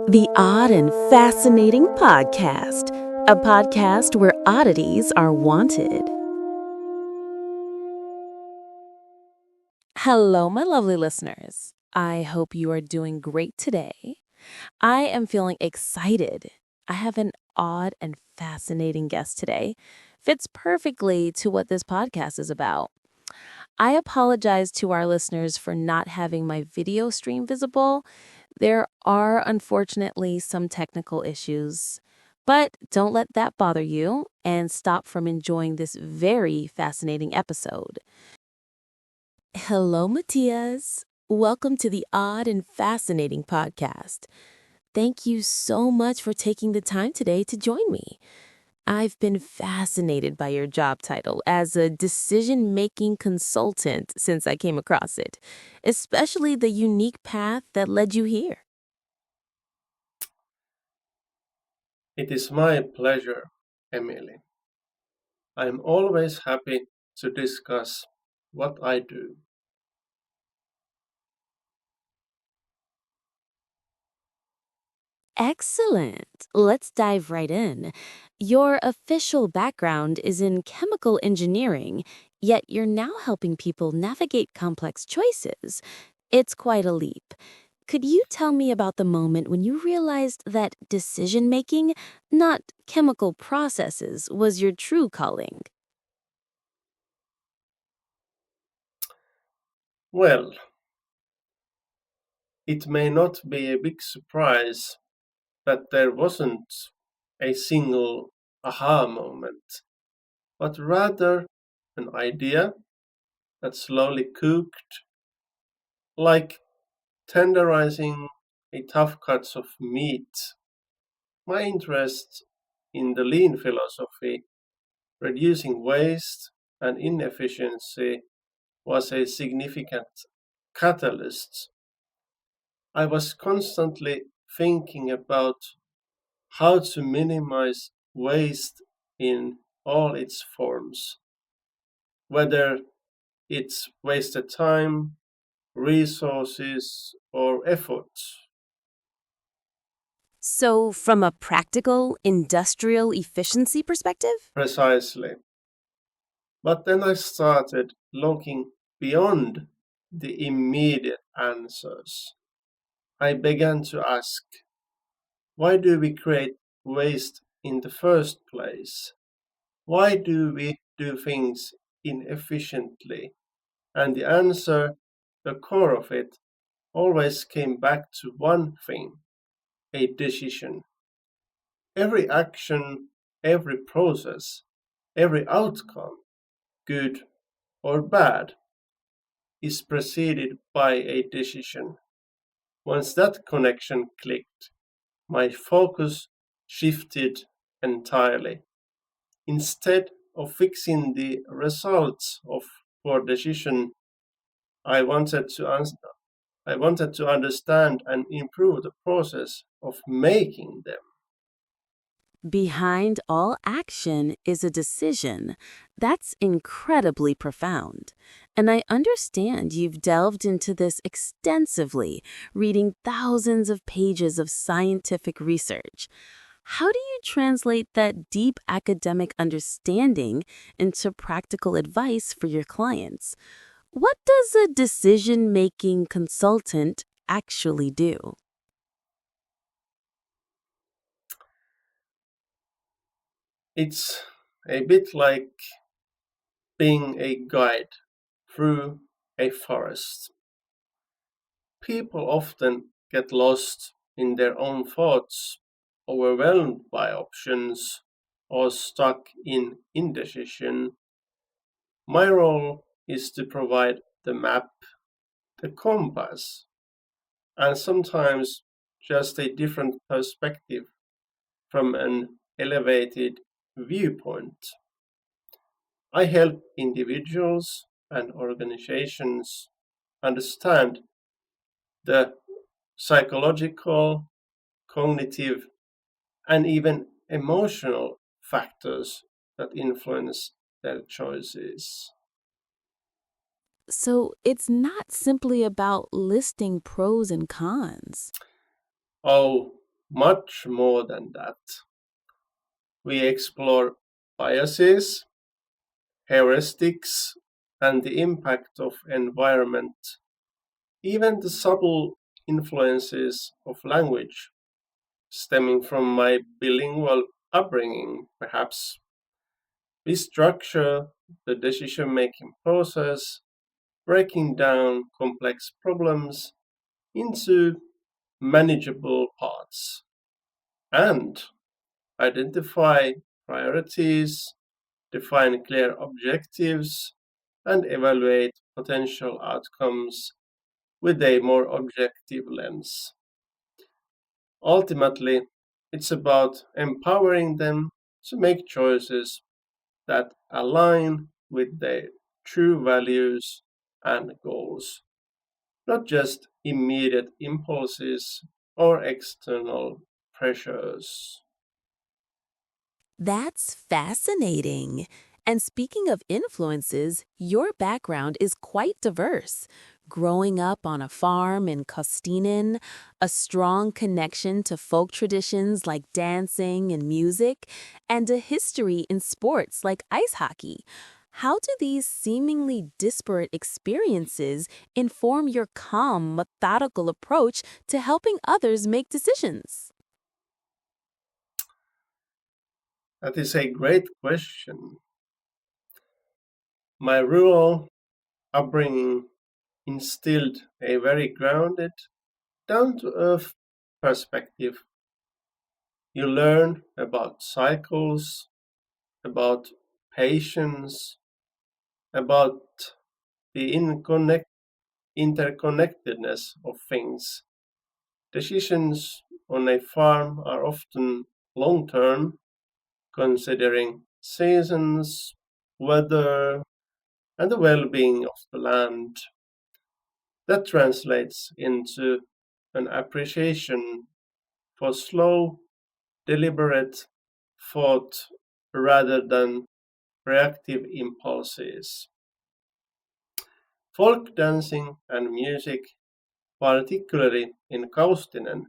The Odd and Fascinating Podcast, a podcast where oddities are wanted. Hello, my lovely listeners. I hope you are doing great today. I am feeling excited. I have an odd and fascinating guest today. Fits perfectly to what this podcast is about. I apologize to our listeners for not having my video stream visible. There are unfortunately some technical issues, but don't let that bother you and stop from enjoying this very fascinating episode. Hello, Matias. Welcome to the Odd and Fascinating Podcast. Thank you so much for taking the time today to join me. I've been fascinated by your job title as a decision-making consultant since I came across it, especially the unique path that led you here. It is my pleasure, Emily. I am always happy to discuss what I do. Excellent. Let's dive right in. Your official background is in chemical engineering, yet you're now helping people navigate complex choices. It's quite a leap. Could you tell me about the moment when you realized that decision making, not chemical processes, was your true calling? Well, it may not be a big surprise that there wasn't a single aha moment, but rather an idea that slowly cooked, like tenderizing a tough cuts of meat. My interest in the lean philosophy, reducing waste and inefficiency, was a significant catalyst. I was constantly thinking about how to minimize waste in all its forms, whether it's wasted time, resources, or effort. So, from a practical, industrial efficiency perspective? Precisely. But then I started looking beyond the immediate answers. I began to ask, why do we create waste in the first place? Why do we do things inefficiently? And the answer, the core of it, always came back to one thing: a decision. Every action, every process, every outcome, good or bad, is preceded by a decision. Once that connection clicked, my focus shifted entirely. Instead of fixing the results of poor decision, I wanted to I wanted to understand and improve the process of making them. Behind all action is a decision. That's incredibly profound. And I understand you've delved into this extensively, reading thousands of pages of scientific research. How do you translate that deep academic understanding into practical advice for your clients? What does a decision-making consultant actually do? It's a bit like being a guide through a forest. People often get lost in their own thoughts, overwhelmed by options, or stuck in indecision. My role is to provide the map, the compass, and sometimes just a different perspective from an elevated viewpoint. I help individuals and organizations understand the psychological, cognitive, and even emotional factors that influence their choices. So it's not simply about listing pros and cons. Oh, much more than that. We explore biases, heuristics, and the impact of environment, even the subtle influences of language stemming from my bilingual upbringing, perhaps. We structure the decision making process, breaking down complex problems into manageable parts, and identify priorities, define clear objectives, and evaluate potential outcomes with a more objective lens. Ultimately, it's about empowering them to make choices that align with their true values and goals, not just immediate impulses or external pressures. That's fascinating. And speaking of influences, your background is quite diverse. Growing up on a farm in Kostinen, a strong connection to folk traditions like dancing and music, and a history in sports like ice hockey. How do these seemingly disparate experiences inform your calm, methodical approach to helping others make decisions? That is a great question. My rural upbringing instilled a very grounded, down to earth perspective. You learn about cycles, about patience, about the interconnectedness of things. Decisions on a farm are often long term, considering seasons, weather, and the well being of the land. That translates into an appreciation for slow, deliberate thought rather than reactive impulses. Folk dancing and music, particularly in Kaustinen,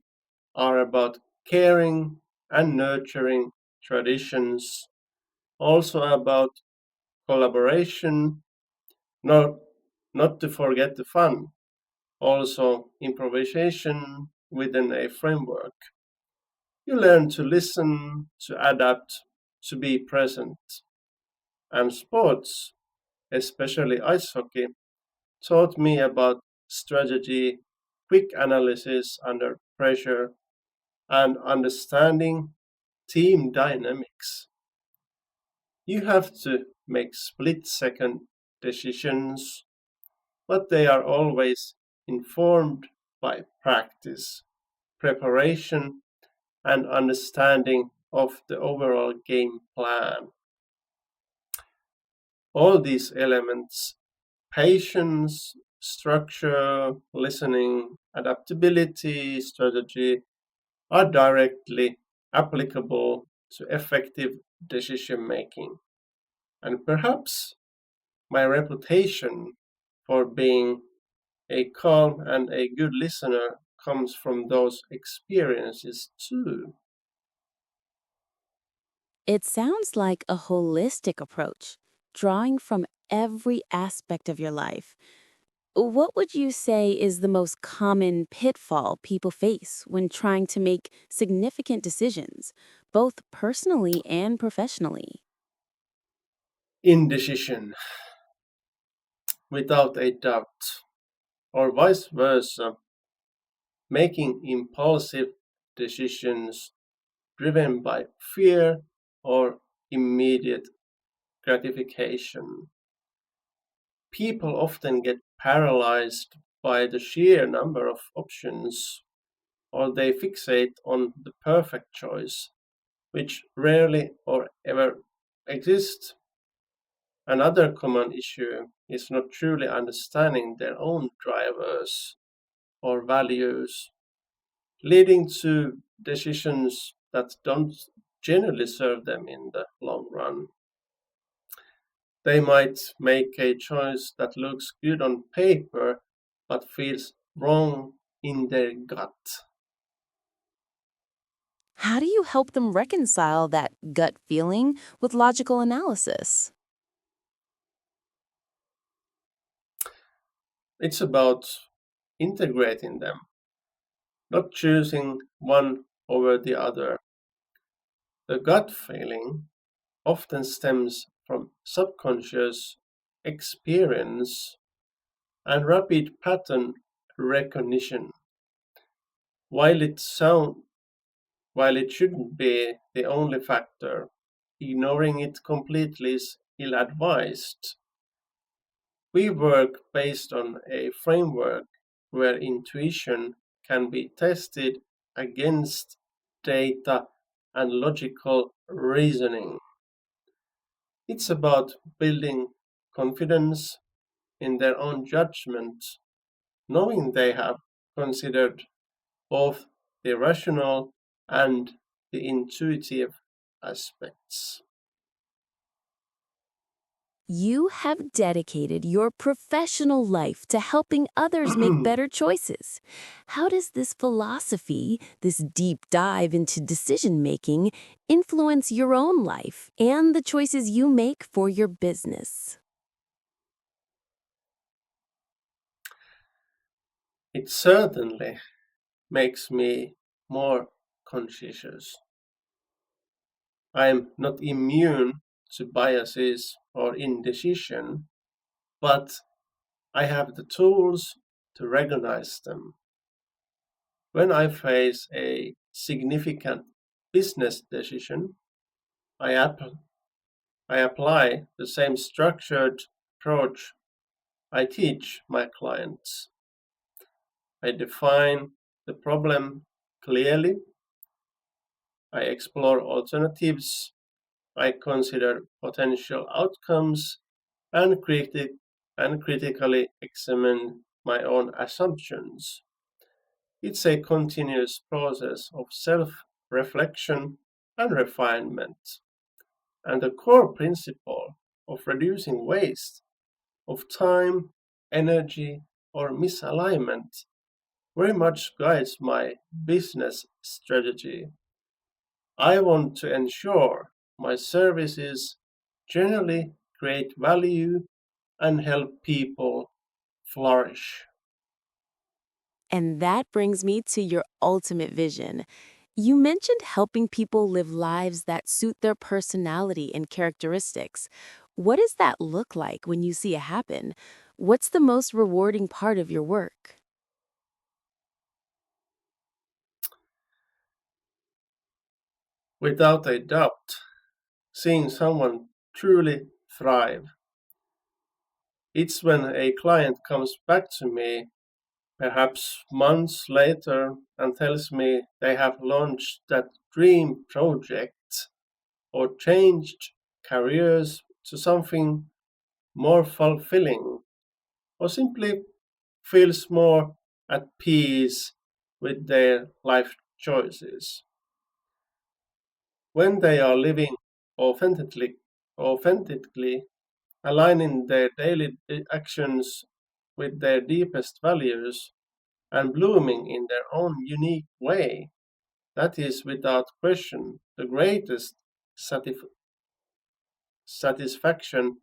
are about caring and nurturing traditions, also about collaboration, not, not to forget the fun, also improvisation within a framework. You learn to listen, to adapt, to be present. And sports, especially ice hockey, taught me about strategy, quick analysis under pressure, and understanding team dynamics. You have to make split second decisions, but they are always informed by practice, preparation, and understanding of the overall game plan. All these elements, patience, structure, listening, adaptability, strategy, are directly applicable to effective decision making. And perhaps my reputation for being a calm and a good listener comes from those experiences too. It sounds like a holistic approach, drawing from every aspect of your life. What would you say is the most common pitfall people face when trying to make significant decisions, both personally and professionally? Indecision, without a doubt, or vice versa, making impulsive decisions driven by fear or immediate gratification. People often get paralyzed by the sheer number of options, or they fixate on the perfect choice, which rarely or ever exists. Another common issue is not truly understanding their own drivers or values, leading to decisions that don't generally serve them in the long run. They might make a choice that looks good on paper but feels wrong in their gut. How do you help them reconcile that gut feeling with logical analysis? It's about integrating them, not choosing one over the other. The gut feeling often stems from subconscious experience and rapid pattern recognition. While it sound while it shouldn't be the only factor, ignoring it completely is ill-advised. We work based on a framework where intuition can be tested against data and logical reasoning. It's about building confidence in their own judgment, knowing they have considered both the rational and the intuitive aspects. You have dedicated your professional life to helping others make better choices. How does this philosophy, this deep dive into decision making, influence your own life and the choices you make for your business? It certainly makes me more conscious. I'm not immune to biases or indecision, but I have the tools to recognize them. When I face a significant business decision, I, app- I apply the same structured approach I teach my clients. I define the problem clearly, I explore alternatives, I consider potential outcomes, and, and critically examine my own assumptions. It's a continuous process of self reflection and refinement. And the core principle of reducing waste of time, energy, or misalignment very much guides my business strategy. I want to ensure my services generally create value and help people flourish. And that brings me to your ultimate vision. You mentioned helping people live lives that suit their personality and characteristics. What does that look like when you see it happen? What's the most rewarding part of your work? Without a doubt, seeing someone truly thrive. It's when a client comes back to me, perhaps months later, and tells me they have launched that dream project or changed careers to something more fulfilling, or simply feels more at peace with their life choices. When they are living authentically aligning their daily actions with their deepest values and blooming in their own unique way, that is without question the greatest satisf- satisfaction.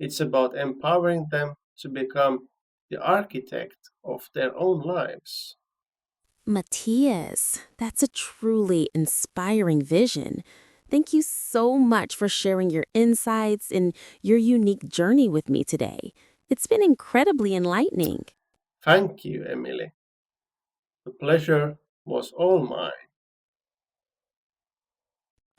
It's about empowering them to become the architect of their own lives. Matias, that's a truly inspiring vision. Thank you so much for sharing your insights and your unique journey with me today. It's been incredibly enlightening. Thank you, Emily. The pleasure was all mine.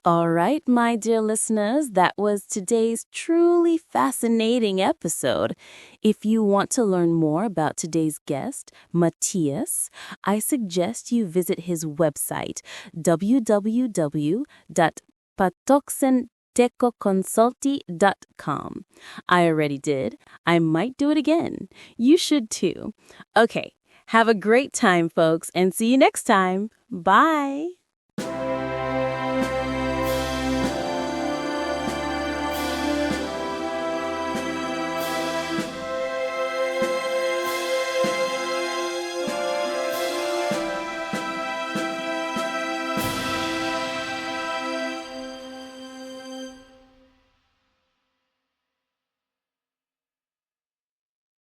All right, my dear listeners, that was today's truly fascinating episode. If you want to learn more about today's guest, Matias, I suggest you visit his website, www.patoxentecoconsulti.com. I already did. I might do it again. You should too. Okay, have a great time, folks, and see you next time. Bye.